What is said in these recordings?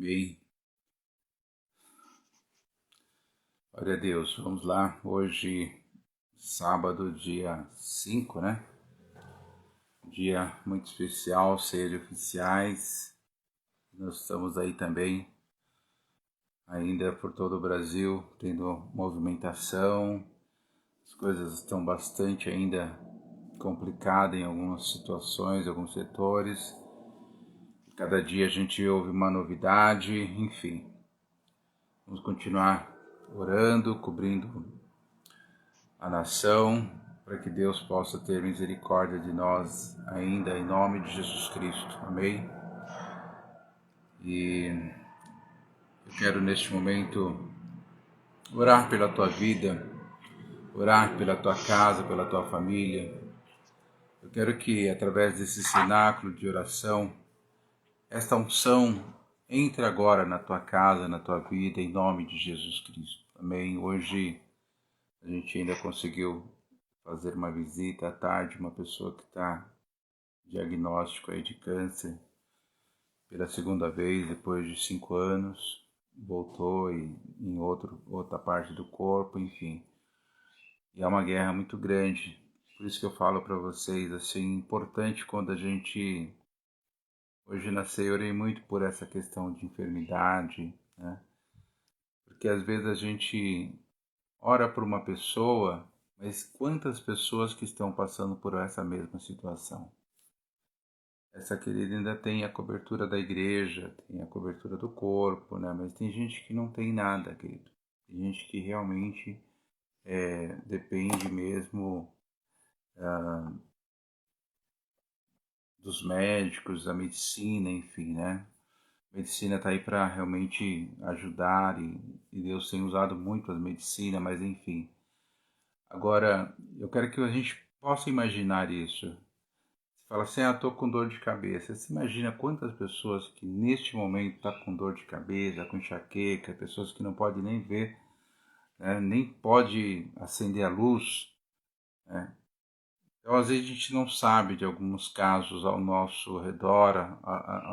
Amém. Glória a Deus. Vamos lá. Hoje, sábado, dia 5, né? Dia muito especial, ceia de oficiais. Nós estamos aí também, ainda por todo o Brasil, tendo movimentação. As coisas estão bastante ainda complicadas em algumas situações, alguns setores. Cada dia a gente ouve uma novidade, enfim. Vamos continuar orando, cobrindo a nação, para que Deus possa ter misericórdia de nós ainda, em nome de Jesus Cristo. Amém? E eu quero neste momento orar pela tua vida, orar pela tua casa, pela tua família. Eu quero que através desse cenáculo de oração, esta unção entre agora na tua casa, na tua vida, em nome de Jesus Cristo. Amém? Hoje a gente ainda conseguiu fazer uma visita à tarde, uma pessoa que está diagnóstico aí de câncer pela segunda vez depois de 5 anos, voltou e em outra parte do corpo, enfim. E é uma guerra muito grande. Por isso que eu falo para vocês, assim, importante quando a gente... Hoje na ceia eu orei muito por essa questão de enfermidade, né? Porque às vezes a gente ora por uma pessoa, mas quantas pessoas que estão passando por essa mesma situação? Essa querida ainda tem a cobertura da igreja, tem a cobertura do corpo, né? Mas tem gente que não tem nada, querido. Tem gente que realmente depende mesmo dos médicos, da medicina, enfim, né? A medicina está aí para realmente ajudar e Deus tem usado muito a medicina, mas enfim. Agora, eu quero que a gente possa imaginar isso. Fala assim, estou com dor de cabeça. Você imagina quantas pessoas que neste momento estão com dor de cabeça, com enxaqueca, pessoas que não podem nem ver, né, nem pode acender a luz, né? Então, às vezes a gente não sabe de alguns casos ao nosso redor,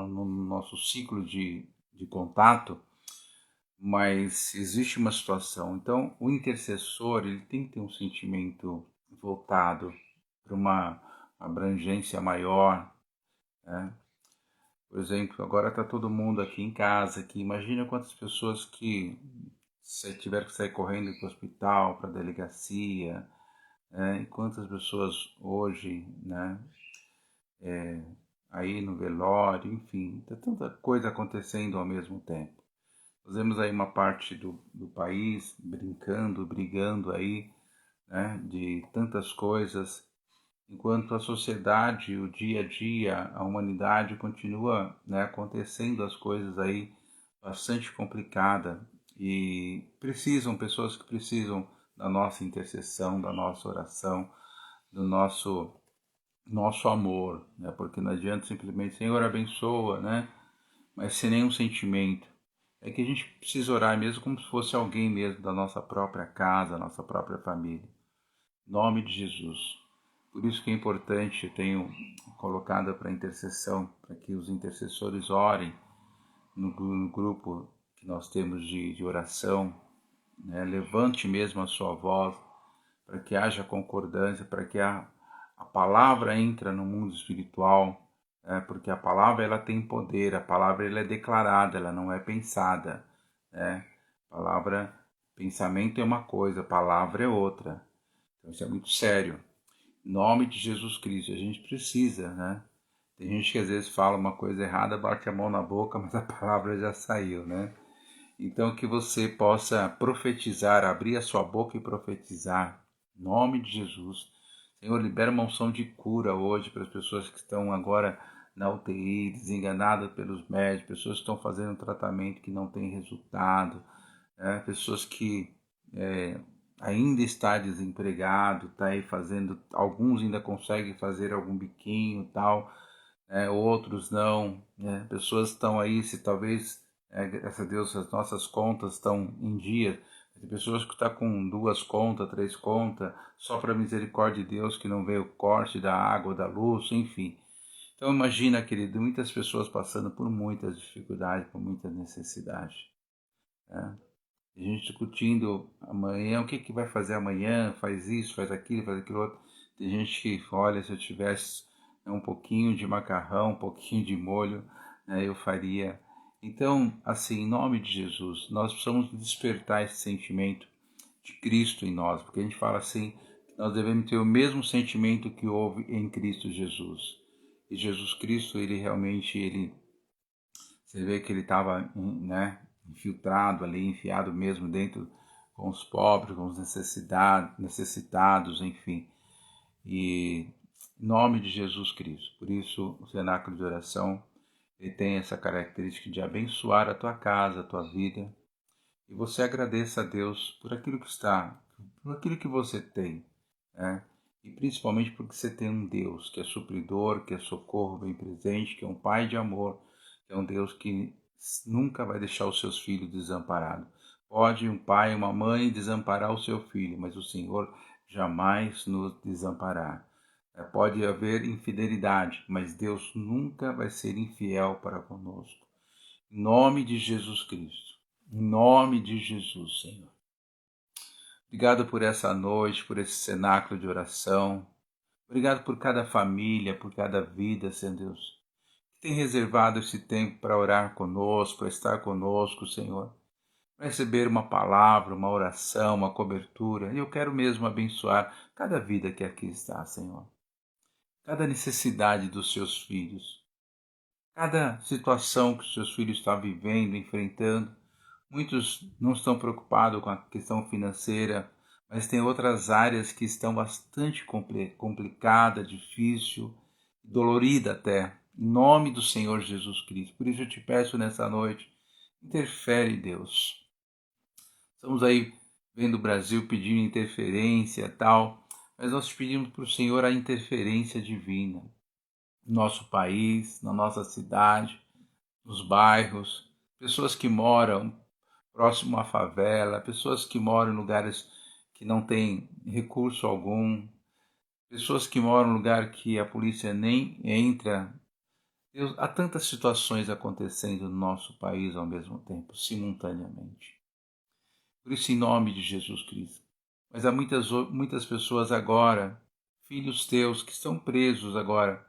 no nosso ciclo de contato, mas existe uma situação. Então, o intercessor ele tem que ter um sentimento voltado para uma abrangência maior, né? Por exemplo, agora está todo mundo aqui em casa, aqui. Imagina quantas pessoas que tiveram que sair correndo para o hospital, para a delegacia, né? E quantas pessoas hoje, né? Aí no velório, enfim, tá tanta coisa acontecendo ao mesmo tempo. Nós vemos aí uma parte do país brincando, brigando aí, né? De tantas coisas, enquanto a sociedade, o dia a dia, a humanidade continua, né, acontecendo as coisas aí bastante complicada e pessoas que precisam da nossa intercessão, da nossa oração, do nosso amor, né? Porque não adianta simplesmente Senhor abençoa, né? Mas sem nenhum sentimento. É que a gente precisa orar mesmo como se fosse alguém mesmo da nossa própria casa, nossa própria família. Em nome de Jesus. Por isso que é importante, eu tenho colocado para intercessão, para que os intercessores orem no grupo que nós temos de oração, né? Levante mesmo a sua voz, para que haja concordância, para que a palavra entre no mundo espiritual, né? Porque a palavra ela tem poder, a palavra ela é declarada, ela não é pensada, né? A palavra, pensamento é uma coisa, a palavra é outra. Então isso é muito sério. Em nome de Jesus Cristo, a gente precisa, né? Tem gente que às vezes fala uma coisa errada, bate a mão na boca, mas a palavra já saiu, né? Então que você possa profetizar, abrir a sua boca e profetizar. Em nome de Jesus. Senhor, libera uma unção de cura hoje para as pessoas que estão agora na UTI, desenganadas pelos médicos, pessoas que estão fazendo um tratamento que não tem resultado, né? Pessoas que ainda está desempregado, está aí fazendo, alguns ainda conseguem fazer algum biquinho e tal, né? Outros não, né? Pessoas estão aí, se talvez, graças a Deus, as nossas contas estão em dia, tem pessoas que estão com 2 contas, 3 contas, só para a misericórdia de Deus que não vê o corte da água, da luz, enfim. Então imagina, querido, muitas pessoas passando por muitas dificuldades, por muitas necessidades, né? A gente discutindo amanhã, o que que vai fazer amanhã, faz isso, faz aquilo outro. Tem gente que, olha, se eu tivesse um pouquinho de macarrão, um pouquinho de molho, né, eu faria. Então, assim, em nome de Jesus, nós precisamos despertar esse sentimento de Cristo em nós, porque a gente fala assim, nós devemos ter o mesmo sentimento que houve em Cristo Jesus. E Jesus Cristo, ele realmente, você vê que ele estava, né, infiltrado ali, enfiado mesmo dentro com os pobres, com os necessitados, enfim. E em nome de Jesus Cristo. Por isso, o cenáculo de oração, ele tem essa característica de abençoar a tua casa, a tua vida. E você agradeça a Deus por aquilo que está, por aquilo que você tem, né? E principalmente porque você tem um Deus que é supridor, que é socorro bem presente, que é um Pai de amor, que é um Deus que nunca vai deixar os seus filhos desamparados. Pode um pai e uma mãe desamparar o seu filho, mas o Senhor jamais nos desamparará. Pode haver infidelidade, mas Deus nunca vai ser infiel para conosco. Em nome de Jesus Cristo. Em nome de Jesus, Senhor. Obrigado por essa noite, por esse cenáculo de oração. Obrigado por cada família, por cada vida, Senhor Deus, que tem reservado esse tempo para orar conosco, para estar conosco, Senhor, para receber uma palavra, uma oração, uma cobertura. E eu quero mesmo abençoar cada vida que aqui está, Senhor. Cada necessidade dos seus filhos. Cada situação que os seus filhos estão vivendo, enfrentando. Muitos não estão preocupados com a questão financeira, mas tem outras áreas que estão bastante complicada, difícil, dolorida até. Em nome do Senhor Jesus Cristo. Por isso eu te peço nessa noite, interfere, Deus. Estamos aí vendo o Brasil pedindo interferência e tal, mas nós pedimos para o Senhor a interferência divina no nosso país, na nossa cidade, nos bairros, pessoas que moram próximo à favela, pessoas que moram em lugares que não têm recurso algum, pessoas que moram em lugar que a polícia nem entra. Deus, há tantas situações acontecendo no nosso país ao mesmo tempo, simultaneamente. Por isso, em nome de Jesus Cristo. Mas há muitas pessoas agora, filhos teus, que estão presos agora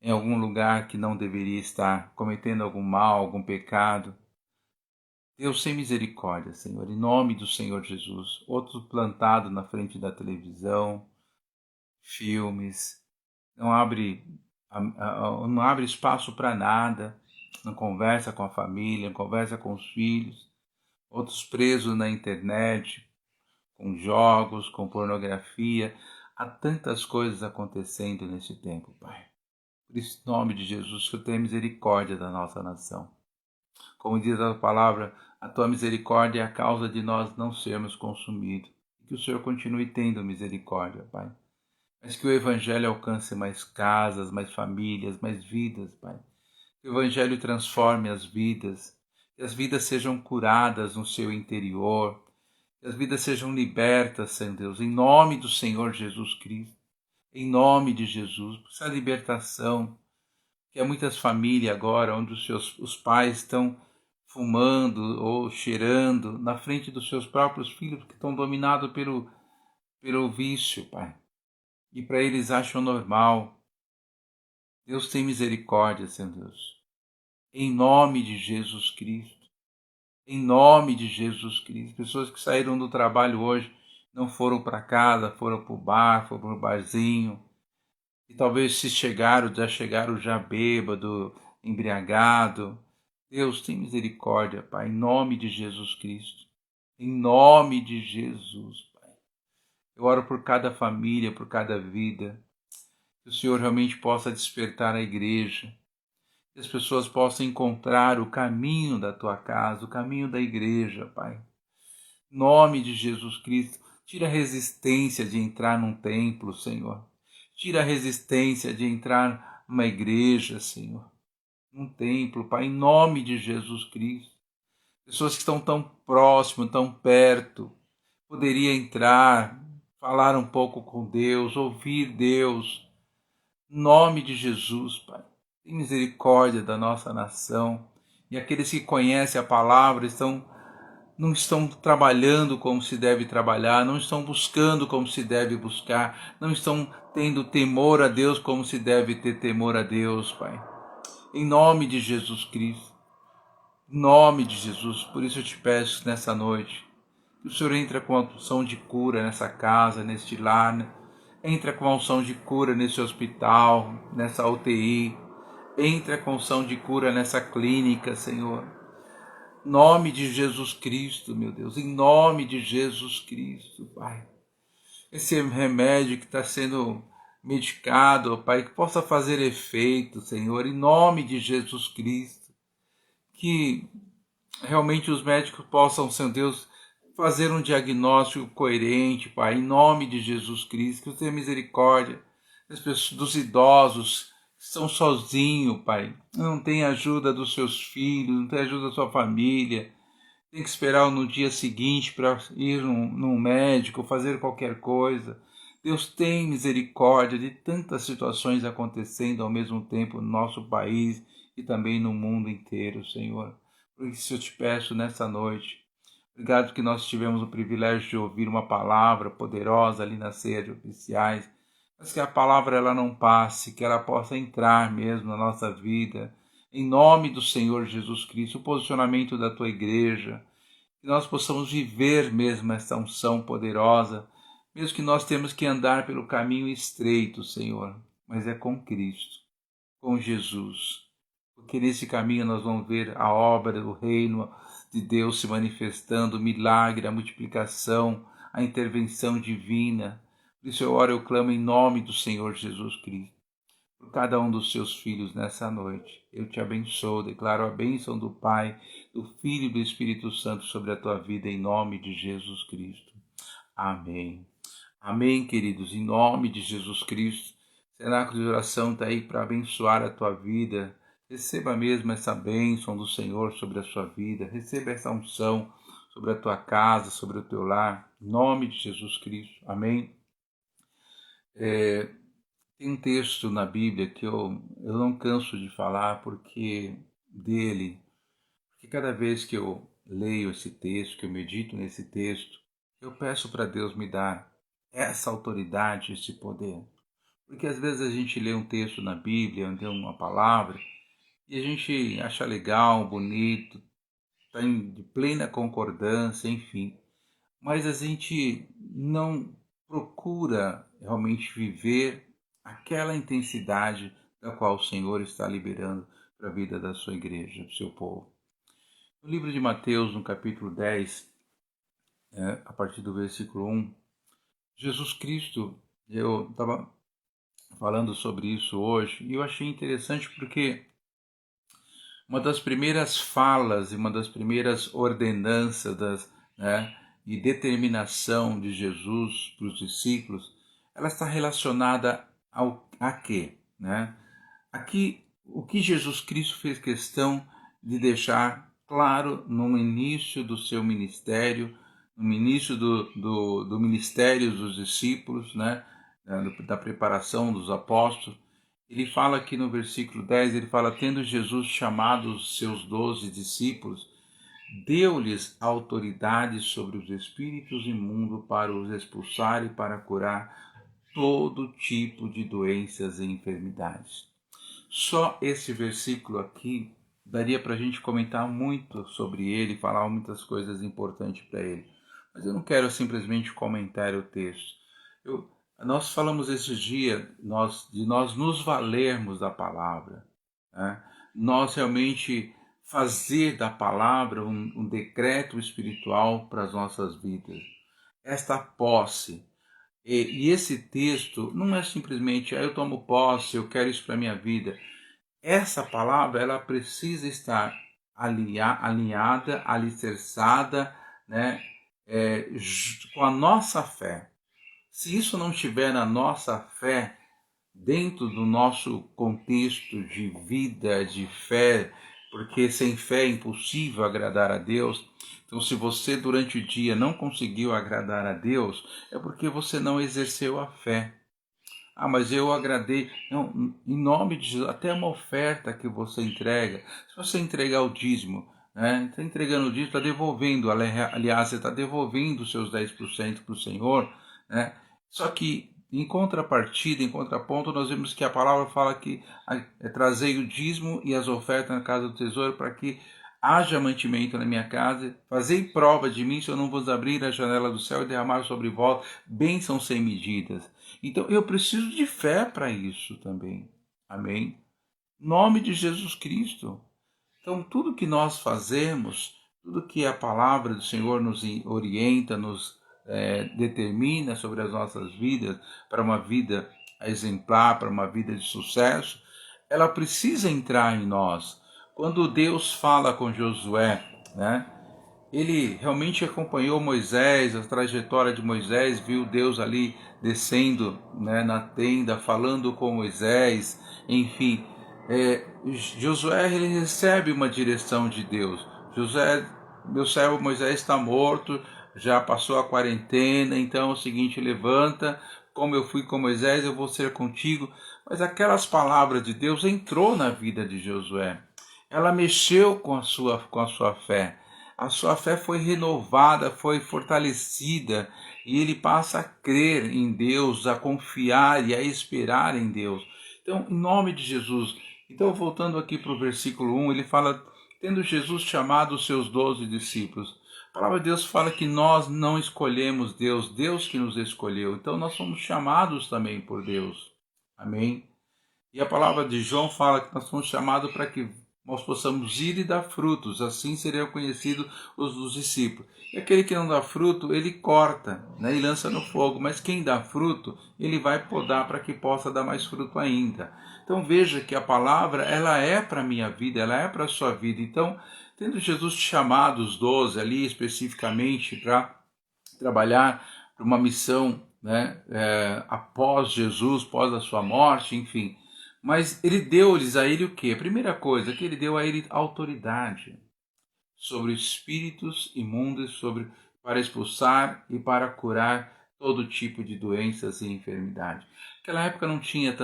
em algum lugar que não deveria estar, cometendo algum mal, algum pecado. Deus, sem misericórdia, Senhor, em nome do Senhor Jesus. Outro plantado na frente da televisão, filmes, não abre, não abre espaço para nada, não conversa com a família, não conversa com os filhos. Outros presos na internet, com jogos, com pornografia. Há tantas coisas acontecendo nesse tempo, Pai. Por isso, em nome de Jesus, que eu tenha misericórdia da nossa nação. Como diz a palavra, a tua misericórdia é a causa de nós não sermos consumidos. Que o Senhor continue tendo misericórdia, Pai. Mas que o Evangelho alcance mais casas, mais famílias, mais vidas, Pai. Que o Evangelho transforme as vidas. Que as vidas sejam curadas no seu interior. Que as vidas sejam libertas, Senhor Deus, em nome do Senhor Jesus Cristo. Em nome de Jesus. Essa libertação. Que há muitas famílias agora onde os pais estão fumando ou cheirando na frente dos seus próprios filhos que estão dominados pelo vício, Pai. E para eles acham normal. Deus tem misericórdia, Senhor Deus. Em nome de Jesus Cristo. Em nome de Jesus Cristo. Pessoas que saíram do trabalho hoje, não foram para casa, foram para o bar, foram para o barzinho. E talvez se já chegaram já bêbado, embriagado. Deus, tem misericórdia, Pai, em nome de Jesus Cristo. Em nome de Jesus, Pai. Eu oro por cada família, por cada vida. Que o Senhor realmente possa despertar a igreja. Que as pessoas possam encontrar o caminho da tua casa, o caminho da igreja, Pai. Em nome de Jesus Cristo. Tira a resistência de entrar num templo, Senhor. Tira a resistência de entrar numa igreja, Senhor. Num templo, Pai, em nome de Jesus Cristo. Pessoas que estão tão próximas, tão perto, poderia entrar, falar um pouco com Deus, ouvir Deus, Em nome de Jesus, Pai, tem misericórdia da nossa nação. E aqueles que conhecem a palavra não estão trabalhando como se deve trabalhar, não estão buscando como se deve buscar, não estão tendo temor a Deus como se deve ter temor a Deus, Pai. Em nome de Jesus Cristo, em nome de Jesus, por isso eu te peço nessa noite, que o Senhor entre com a unção de cura nessa casa, neste lar, né? Entra com a unção de cura nesse hospital, nessa UTI, entra com a unção de cura nessa clínica, Senhor. Em nome de Jesus Cristo, meu Deus, em nome de Jesus Cristo, Pai. Esse remédio que está sendo medicado, Pai, que possa fazer efeito, Senhor, em nome de Jesus Cristo. Que realmente os médicos possam, Senhor Deus, fazer um diagnóstico coerente, Pai, em nome de Jesus Cristo, que você tenha misericórdia das pessoas, dos idosos que estão sozinhos, Pai, não tem ajuda dos seus filhos, não tem ajuda da sua família, tem que esperar no dia seguinte para ir num médico, fazer qualquer coisa. Deus tem misericórdia de tantas situações acontecendo ao mesmo tempo no nosso país e também no mundo inteiro, Senhor. Por isso eu te peço nessa noite, obrigado que nós tivemos o privilégio de ouvir uma palavra poderosa ali na ceia de oficiais, mas que a palavra ela não passe, que ela possa entrar mesmo na nossa vida, em nome do Senhor Jesus Cristo, o posicionamento da tua igreja, que nós possamos viver mesmo essa unção poderosa, mesmo que nós temos que andar pelo caminho estreito, Senhor, mas é com Cristo, com Jesus, porque nesse caminho nós vamos ver a obra do reino de Deus se manifestando, o milagre, a multiplicação, a intervenção divina. Por isso eu oro, eu clamo em nome do Senhor Jesus Cristo, por cada um dos seus filhos nessa noite. Eu te abençoo, declaro a bênção do Pai, do Filho e do Espírito Santo sobre a tua vida, em nome de Jesus Cristo. Amém. Amém, queridos, em nome de Jesus Cristo. O cenáculo de oração está aí para abençoar a tua vida. Receba mesmo essa bênção do Senhor sobre a sua vida. Receba essa unção sobre a tua casa, sobre o teu lar. Em nome de Jesus Cristo. Amém. Tem um texto na Bíblia que eu não canso de falar porque cada vez que eu leio esse texto, que eu medito nesse texto, eu peço para Deus me dar essa autoridade, esse poder. Porque às vezes a gente lê um texto na Bíblia, lê uma palavra, e a gente acha legal, bonito, está de plena concordância, enfim. Mas a gente não procura realmente viver aquela intensidade da qual o Senhor está liberando para a vida da sua igreja, do seu povo. No livro de Mateus, no capítulo 10, a partir do versículo 1, Jesus Cristo, eu estava falando sobre isso hoje, e eu achei interessante porque uma das primeiras falas e uma das primeiras ordenanças e determinação de Jesus para os discípulos, ela está relacionada a quê? Né? Aqui, o que Jesus Cristo fez questão de deixar claro no início do seu ministério, no início do ministério dos discípulos, né? Da preparação dos apóstolos. Ele fala aqui no versículo 10, ele fala, tendo Jesus chamado os seus 12 discípulos, deu-lhes autoridade sobre os espíritos imundos para os expulsar e para curar todo tipo de doenças e enfermidades. Só esse versículo aqui daria para a gente comentar muito sobre ele, falar muitas coisas importantes para ele. Mas eu não quero simplesmente comentar o texto. Nós falamos esses dias de nós nos valermos da palavra, né? Nós realmente fazer da palavra um decreto espiritual para as nossas vidas. Esta posse. E esse texto não é simplesmente, eu tomo posse, eu quero isso para a minha vida. Essa palavra ela precisa estar alinhada, alicerçada, né, com a nossa fé. Se isso não estiver na nossa fé, dentro do nosso contexto de vida, de fé, porque sem fé é impossível agradar a Deus. Então, se você durante o dia não conseguiu agradar a Deus, é porque você não exerceu a fé. Ah, mas eu agradei. Não, em nome de Jesus, até uma oferta que você entrega, se você entregar o dízimo, né? Está entregando o dízimo, está devolvendo, aliás, você está devolvendo os seus 10% para o Senhor, né? Só que em contrapartida, em contraponto, nós vemos que a palavra fala que trazei o dízimo e as ofertas na casa do tesouro para que haja mantimento na minha casa, fazei prova de mim se eu não vos abrir a janela do céu e derramar sobre vós bênçãos sem medidas. Então eu preciso de fé para isso também. Amém? Em nome de Jesus Cristo. Então tudo que nós fazemos, tudo que a palavra do Senhor nos orienta, nos determina sobre as nossas vidas, para uma vida exemplar, para uma vida de sucesso, ela precisa entrar em nós. Quando Deus fala com Josué, né? Ele realmente acompanhou Moisés, a trajetória de Moisés, viu Deus ali descendo, né, na tenda, falando com Moisés, enfim. Josué ele recebe uma direção de Deus. Josué, meu servo Moisés está morto, já passou a quarentena, então é o seguinte, levanta, como eu fui com Moisés, eu vou ser contigo. Mas aquelas palavras de Deus entrou na vida de Josué. Ela mexeu com a sua fé. A sua fé foi renovada, foi fortalecida, e ele passa a crer em Deus, a confiar e a esperar em Deus. Então, em nome de Jesus. Então, voltando aqui para o versículo 1, ele fala, tendo Jesus chamado os seus 12 discípulos. A palavra de Deus fala que nós não escolhemos Deus, Deus que nos escolheu. Então, nós somos chamados também por Deus. Amém? E a palavra de João fala que nós somos chamados para que nós possamos ir e dar frutos, assim seriam conhecidos os discípulos. E aquele que não dá fruto, ele corta, né, e lança no fogo, mas quem dá fruto, ele vai podar para que possa dar mais fruto ainda. Então veja que a palavra, ela é para a minha vida, ela é para a sua vida. Então, tendo Jesus chamado os 12 ali especificamente para trabalhar para uma missão, né, após Jesus, após a sua morte, enfim. Mas ele deu-lhes a ele o quê? A primeira coisa que ele deu a ele autoridade sobre espíritos imundos, para expulsar e para curar todo tipo de doenças e enfermidade. Naquela época não tinha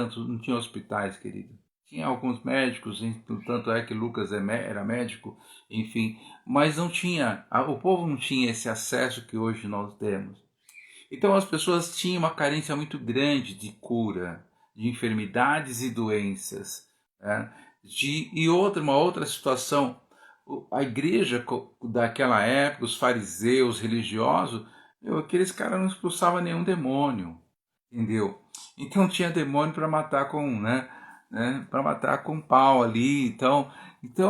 hospitais, querido. Tinha alguns médicos, tanto é que Lucas era médico, enfim, mas não tinha, o povo não tinha esse acesso que hoje nós temos. Então as pessoas tinham uma carência muito grande de cura, de enfermidades e doenças. Né? Uma outra situação, a igreja daquela época, os fariseus, religiosos, aqueles caras não expulsavam nenhum demônio, entendeu? Então tinha demônio para matar para matar com pau ali. Então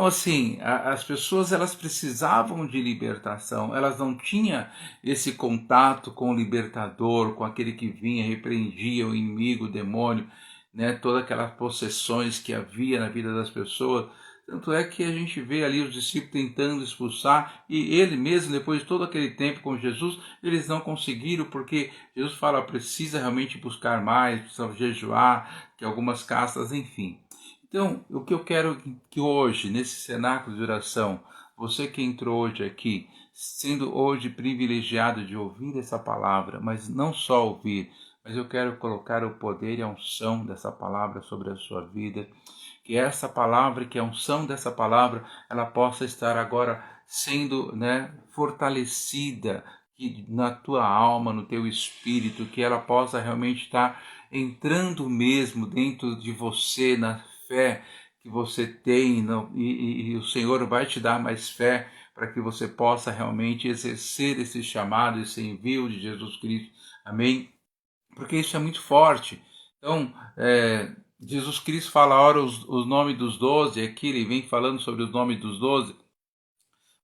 assim, as pessoas elas precisavam de libertação, elas não tinham esse contato com o libertador, com aquele que vinha, repreendia o inimigo, o demônio, né, todas aquelas possessões que havia na vida das pessoas. Tanto é que a gente vê ali os discípulos tentando expulsar, e ele mesmo, depois de todo aquele tempo com Jesus, eles não conseguiram, porque Jesus fala, precisa realmente buscar mais, precisa jejuar, que algumas castas, enfim. Então, o que eu quero que hoje, nesse cenáculo de oração, você que entrou hoje aqui, sendo hoje privilegiado de ouvir essa palavra, mas não só ouvir, mas eu quero colocar o poder e a unção dessa palavra sobre a sua vida, que essa palavra, que a unção dessa palavra, ela possa estar agora sendo, né, fortalecida na tua alma, no teu espírito, que ela possa realmente estar entrando mesmo dentro de você, na fé que você tem, e o Senhor vai te dar mais fé para que você possa realmente exercer esse chamado, esse envio de Jesus Cristo. Amém? Porque isso é muito forte. Então, Jesus Cristo fala ora os nomes dos 12, aqui ele vem falando sobre os nomes dos 12,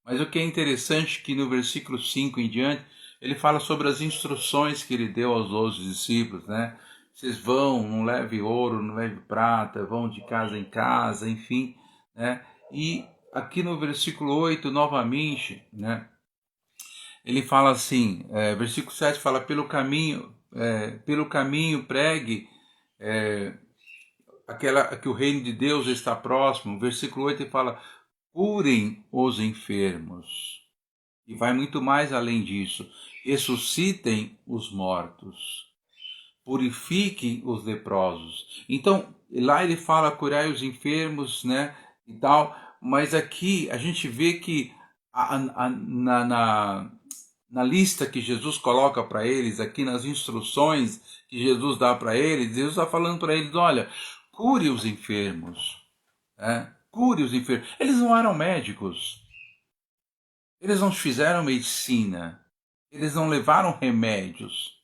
mas o que é interessante é que no versículo 5 em diante, ele fala sobre as instruções que ele deu aos 12 discípulos, né? Vocês vão, não leve ouro, não leve prata, vão de casa em casa, enfim, né? E aqui no versículo 8, novamente, né? Ele fala assim, versículo 7 fala, pelo caminho pregue que o reino de Deus está próximo. Versículo 8 ele fala, curem os enfermos. E vai muito mais além disso, ressuscitem os mortos. purifiquem os leprosos. Então, lá ele fala curai os enfermos, né, e tal, mas aqui a gente vê que na lista que Jesus coloca para eles, aqui nas instruções que Jesus dá para eles, Jesus está falando para eles, olha, cure os enfermos, né? Cure os enfermos. Eles não eram médicos, eles não fizeram medicina, eles não levaram remédios,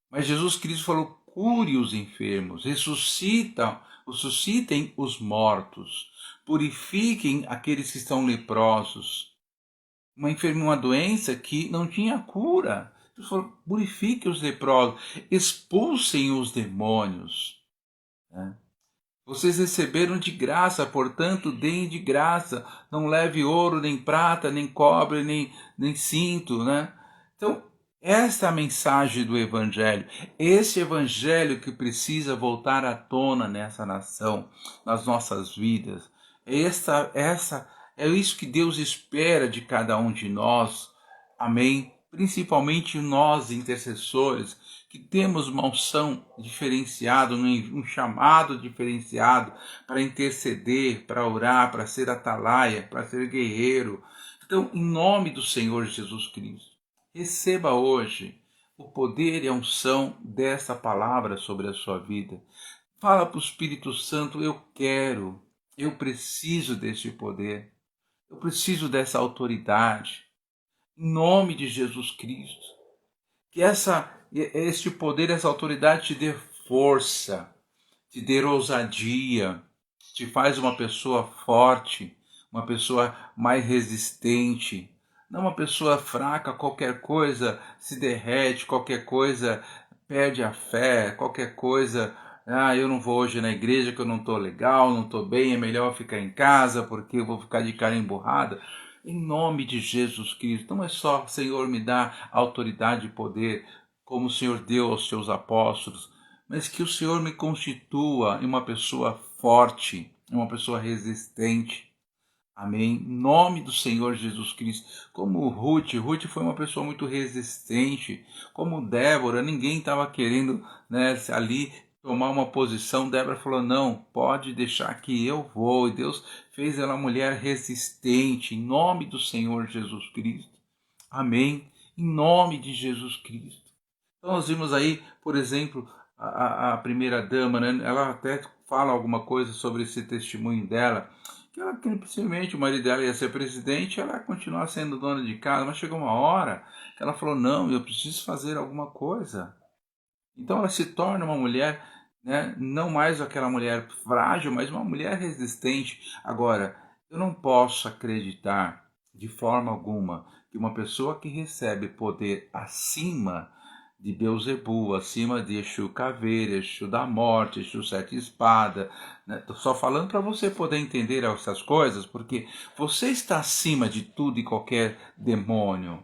mas Jesus Cristo falou, cure os enfermos, ressuscitem os mortos, purifiquem aqueles que estão leprosos. Uma doença que não tinha cura. Jesus falou, purifiquem os leprosos, expulsem os demônios, né? Vocês receberam de graça, portanto, deem de graça. Não leve ouro, nem prata, nem cobre, nem cinto, né? Então, esta é a mensagem do Evangelho. Esse Evangelho que precisa voltar à tona nessa nação, nas nossas vidas. É isso que Deus espera de cada um de nós. Amém? Principalmente nós, intercessores, que temos uma unção diferenciada, um chamado diferenciado para interceder, para orar, para ser atalaia, para ser guerreiro. Então, em nome do Senhor Jesus Cristo, receba hoje o poder e a unção dessa palavra sobre a sua vida. Fala para o Espírito Santo, eu preciso desse poder, eu preciso dessa autoridade. Em nome de Jesus Cristo, que este poder, essa autoridade te dê força, te dê ousadia, te faz uma pessoa forte, uma pessoa mais resistente, não uma pessoa fraca, qualquer coisa se derrete, qualquer coisa perde a fé, qualquer coisa, eu não vou hoje na igreja que eu não estou legal, não estou bem, é melhor ficar em casa porque eu vou ficar de cara emburrada. Em nome de Jesus Cristo, não é só, Senhor, me dá autoridade e poder, como o Senhor deu aos seus apóstolos, mas que o Senhor me constitua em uma pessoa forte, em uma pessoa resistente. Amém? Em nome do Senhor Jesus Cristo. Como Ruth foi uma pessoa muito resistente. Como Débora, ninguém estava querendo, né, ali tomar uma posição. Débora falou, não, pode deixar que eu vou. E Deus fez ela mulher resistente, em nome do Senhor Jesus Cristo. Amém? Em nome de Jesus Cristo. Então nós vimos aí, por exemplo, a primeira dama, né? Ela até fala alguma coisa sobre esse testemunho dela, que possivelmente o marido dela ia ser presidente, ela ia continuar sendo dona de casa, mas chegou uma hora que ela falou, não, eu preciso fazer alguma coisa. Então ela se torna uma mulher, né? Não mais aquela mulher frágil, mas uma mulher resistente. Agora, eu não posso acreditar de forma alguma que uma pessoa que recebe poder acima de Beuzebu, acima de Exu Caveira, Exu da Morte, Exu Sete Espada, né? Tô só falando para você poder entender essas coisas, porque você está acima de tudo e qualquer demônio.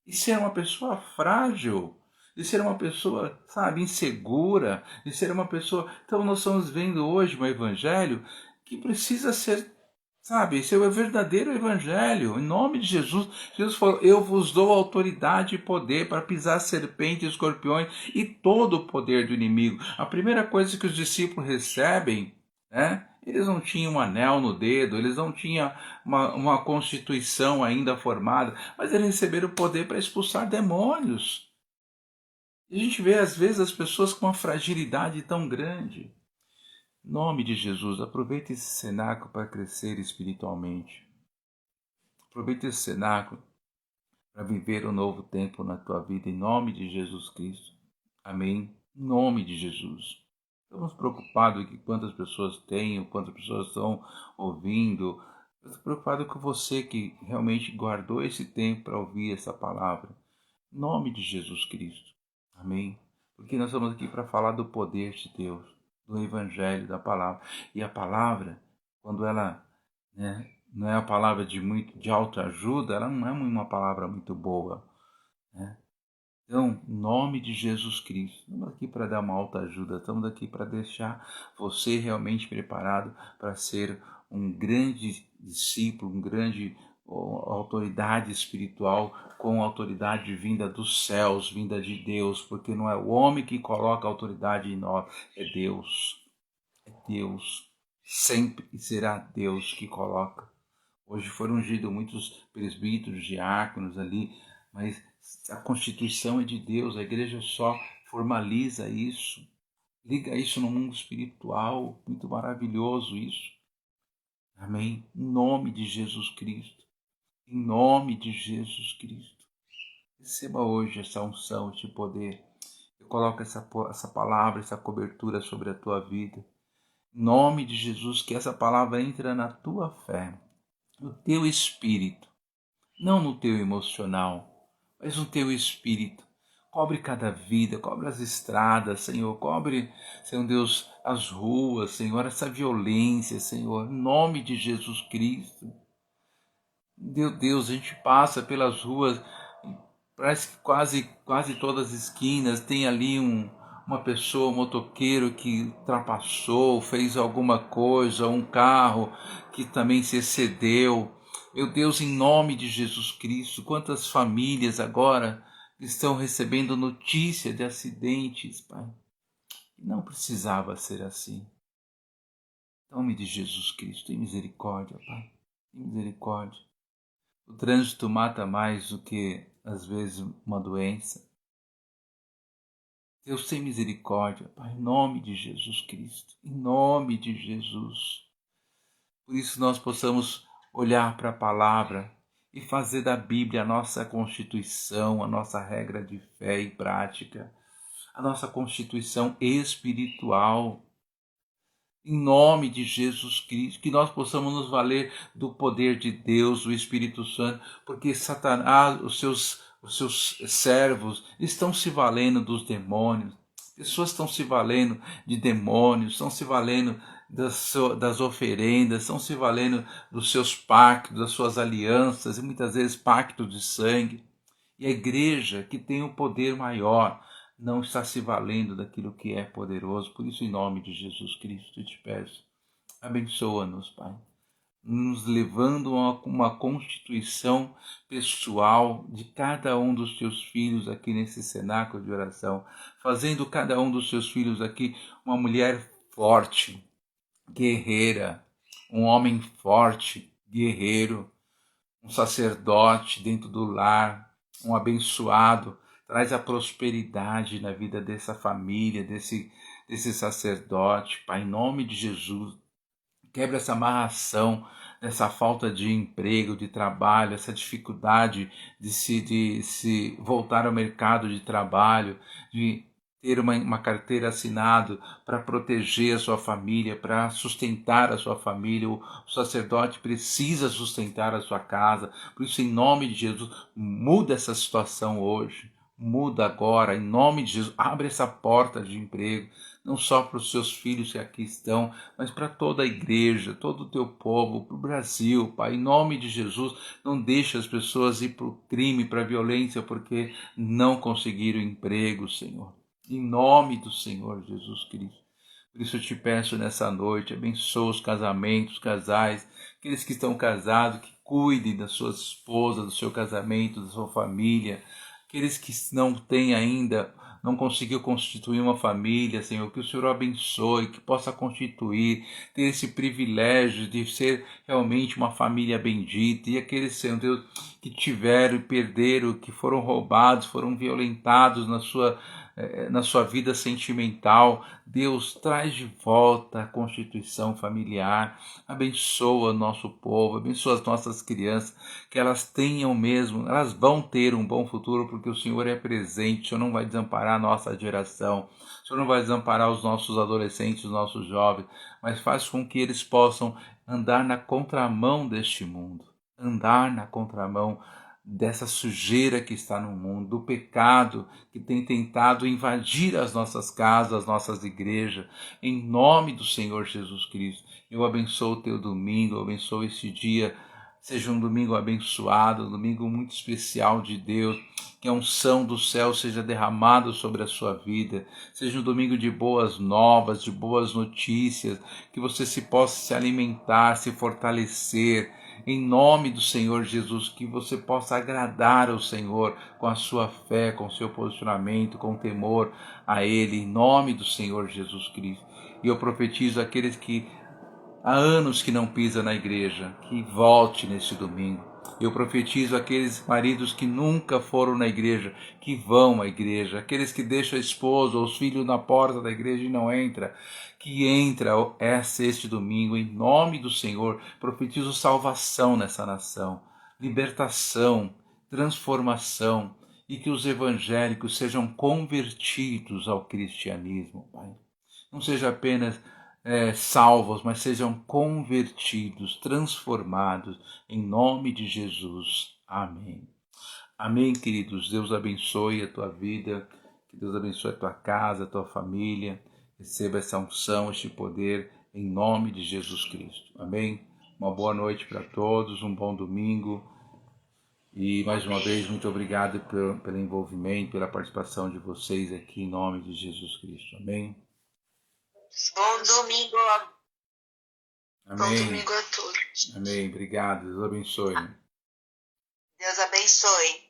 E ser uma pessoa frágil, de ser uma pessoa, sabe, insegura, de ser uma pessoa... Então nós estamos vendo hoje um evangelho que precisa ser, sabe, esse é o verdadeiro evangelho. Em nome de Jesus, Jesus falou, eu vos dou autoridade e poder para pisar serpentes e escorpiões e todo o poder do inimigo. A primeira coisa que os discípulos recebem, né? Eles não tinham um anel no dedo, eles não tinham uma constituição ainda formada, mas eles receberam o poder para expulsar demônios. E a gente vê às vezes as pessoas com uma fragilidade tão grande. Em nome de Jesus, aproveite esse cenáculo para crescer espiritualmente. Aproveite esse cenáculo para viver um novo tempo na tua vida, em nome de Jesus Cristo. Amém? Em nome de Jesus. Estamos preocupados com quantas pessoas têm, quantas pessoas estão ouvindo. Estou preocupado com você que realmente guardou esse tempo para ouvir essa palavra. Em nome de Jesus Cristo. Amém? Porque nós estamos aqui para falar do poder de Deus, do Evangelho, da palavra. E a palavra, quando ela, né, não é a palavra de autoajuda, ela não é uma palavra muito boa, né? Então, em nome de Jesus Cristo, estamos aqui para dar uma autoajuda, estamos aqui para deixar você realmente preparado para ser um grande discípulo, um grande autoridade espiritual com autoridade vinda dos céus, vinda de Deus, porque não é o homem que coloca autoridade em nós, é Deus. É Deus. Sempre será Deus que coloca. Hoje foram ungidos muitos presbíteros, diáconos ali, mas a constituição é de Deus, a igreja só formaliza isso, liga isso no mundo espiritual, muito maravilhoso isso. Amém? Em nome de Jesus Cristo. Em nome de Jesus Cristo. Receba hoje essa unção, esse poder. Eu coloco essa palavra, essa cobertura sobre a tua vida. Em nome de Jesus, que essa palavra entre na tua fé, no teu espírito, não no teu emocional, mas no teu espírito. Cobre cada vida, cobre as estradas, Senhor. Cobre, Senhor Deus, as ruas, Senhor, essa violência, Senhor. Em nome de Jesus Cristo. Meu Deus, a gente passa pelas ruas, parece que quase todas as esquinas tem ali uma pessoa, um motoqueiro que ultrapassou, fez alguma coisa, um carro que também se excedeu. Meu Deus, em nome de Jesus Cristo, quantas famílias agora estão recebendo notícia de acidentes, Pai. Não precisava ser assim. Em nome de Jesus Cristo, tem misericórdia, Pai. Tem misericórdia. O trânsito mata mais do que, às vezes, uma doença. Deus tem misericórdia, Pai, em nome de Jesus Cristo, em nome de Jesus. Por isso nós possamos olhar para a palavra e fazer da Bíblia a nossa constituição, a nossa regra de fé e prática, a nossa constituição espiritual. Em nome de Jesus Cristo, que nós possamos nos valer do poder de Deus, do Espírito Santo, porque Satanás, os seus servos estão se valendo dos demônios, pessoas estão se valendo de demônios, estão se valendo das oferendas, estão se valendo dos seus pactos, das suas alianças, e muitas vezes pactos de sangue. E a igreja, que tem um poder maior, não está se valendo daquilo que é poderoso. Por isso, em nome de Jesus Cristo, eu te peço, abençoa-nos, Pai, nos levando a uma constituição pessoal de cada um dos teus filhos aqui nesse cenáculo de oração, fazendo cada um dos teus filhos aqui uma mulher forte, guerreira, um homem forte, guerreiro, um sacerdote dentro do lar, um abençoado. Traz a prosperidade na vida dessa família, desse sacerdote, Pai, em nome de Jesus. Quebra essa amarração, essa falta de emprego, de trabalho, essa dificuldade de se voltar ao mercado de trabalho, de ter uma carteira assinada para proteger a sua família, para sustentar a sua família. O sacerdote precisa sustentar a sua casa. Por isso, em nome de Jesus, muda essa situação hoje. Muda agora, em nome de Jesus. Abre essa porta de emprego, não só para os seus filhos que aqui estão, mas para toda a igreja, todo o teu povo, para o Brasil, Pai. Em nome de Jesus, não deixe as pessoas ir para o crime, para a violência, porque não conseguiram emprego, Senhor. Em nome do Senhor Jesus Cristo. Por isso eu te peço nessa noite, abençoa os casamentos, os casais, aqueles que estão casados, que cuidem das suas esposas, do seu casamento, da sua família. Aqueles que não têm ainda, não conseguiu constituir uma família, Senhor, que o Senhor abençoe, que possa constituir, ter esse privilégio de ser realmente uma família bendita. E aqueles, Senhor Deus, que tiveram e perderam, que foram roubados, foram violentados na sua vida sentimental, Deus, traz de volta a constituição familiar, abençoa nosso povo, abençoa as nossas crianças, que elas tenham mesmo, elas vão ter um bom futuro, porque o Senhor é presente, o Senhor não vai desamparar a nossa geração, o Senhor não vai desamparar os nossos adolescentes, os nossos jovens, mas faz com que eles possam andar na contramão deste mundo, andar na contramão dessa sujeira que está no mundo, do pecado que tem tentado invadir as nossas casas, as nossas igrejas, em nome do Senhor Jesus Cristo. Eu abençoo o teu domingo, eu abençoo esse dia, seja um domingo abençoado, um domingo muito especial de Deus, que a unção do céu seja derramada sobre a sua vida, seja um domingo de boas novas, de boas notícias, que você se possa se alimentar, se fortalecer, em nome do Senhor Jesus, que você possa agradar ao Senhor com a sua fé, com o seu posicionamento, com temor a Ele, em nome do Senhor Jesus Cristo. E eu profetizo aqueles que há anos que não pisam na igreja, que volte neste domingo. Eu profetizo aqueles maridos que nunca foram na igreja, que vão à igreja, aqueles que deixam a esposa ou os filhos na porta da igreja e não entra, que entra este domingo, em nome do Senhor. Profetizo salvação nessa nação, libertação, transformação, e que os evangélicos sejam convertidos ao cristianismo, Pai. Não seja apenas salvos, mas sejam convertidos, transformados, em nome de Jesus. Amém. Amém, queridos. Deus abençoe a tua vida, que Deus abençoe a tua casa, a tua família. Receba essa unção, este poder, em nome de Jesus Cristo. Amém. Uma boa noite para todos, um bom domingo. E mais uma vez, muito obrigado pelo envolvimento, pela participação de vocês aqui, em nome de Jesus Cristo. Amém. Bom domingo. Amém. Bom domingo a todos. Amém. Obrigado. Deus abençoe. Deus abençoe.